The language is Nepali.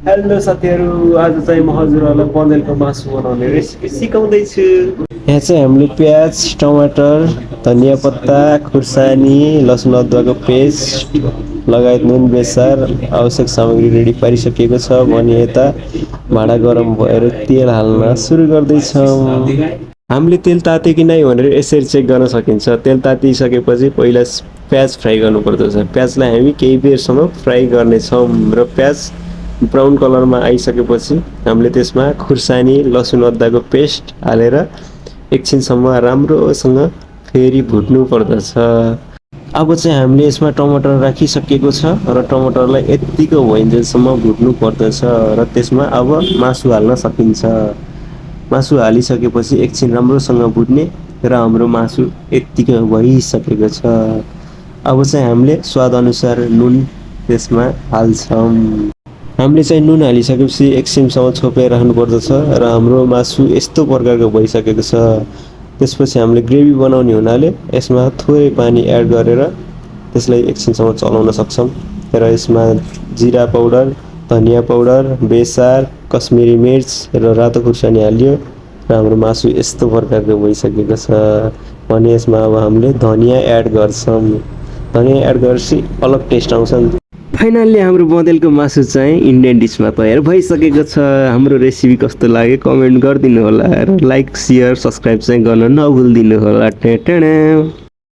हेलो साथीहरू, आज चाहिँ म हजुरहरूलाई बँदेलको मासु बनाउने रेसिपी सिकाउँदैछु। यहाँ चाहिँ हामीले प्याज, टमाटर, धनियाँ पत्ता, खुर्सानी, लसुन अदुवाको पेस्ट लगायत नुन बेसार आवश्यक सामग्री रेडी पारिसकेको छ भने यता भाँडा गरम भएर तेल हाल्न सुरु गर्दैछौँ। हामीले तेल ताते कि नै भनेर यसरी चेक गर्न सकिन्छ। तेल तातिसकेपछि पहिला प्याज फ्राई गर्नुपर्दछ। प्याजलाई हामी केही बेरसम्म फ्राई गर्नेछौँ र प्याज ब्राउन कलरमा आइसकेपछि हामीले त्यसमा खुर्सानी, लसुन अदुवाको पेस्ट हालेर एकछिनसम्म राम्रोसँग फेरि भुट्नु पर्दछ। अब चाहिँ हामीले यसमा टमाटर राखिसकेको छ र टमाटरलाई यत्तिको भइन्जेलसम्म भुट्नु पर्दछ र त्यसमा अब मासु हाल्न सकिन्छ। मासु हालिसकेपछि एकछिन राम्रोसँग भुट्ने र हाम्रो मासु यत्तिको भइसकेको छ। अब चाहिँ हामीले स्वादअनुसार नुन त्यसमा हाल्छौँ। हामीले चाहिँ नुन हालिसकेपछि एकछिनसम्म छोपेर राख्नुपर्दछ र हाम्रो मासु यस्तो प्रकारको भइसकेको छ। त्यसपछि हामीले ग्रेभी बनाउने हुनाले यसमा थोरै पानी एड गरेर त्यसलाई एकछिनसम्म चलाउन सक्छौँ र यसमा जिरा पाउडर, धनियाँ पाउडर, बेसार, कश्मिरी मिर्च र रातो खुर्सानी हालियो र हाम्रो मासु यस्तो प्रकारको भइसकेको छ भने यसमा अब हामीले धनियाँ एड गर्छौँ। धनियाँ एड गरेपछि अलग टेस्ट आउँछ नि। फाइनल्ली हाम्रो बँदेलको मासु चाहिँ इन्डियन डिसमा तयार भइसकेको छ। हाम्रो रेसिपी कस्तो लाग्यो कमेन्ट गरिदिनु होला र लाइक, सेयर, सब्सक्राइब चाहिँ गर्न नभुलिदिनु होला।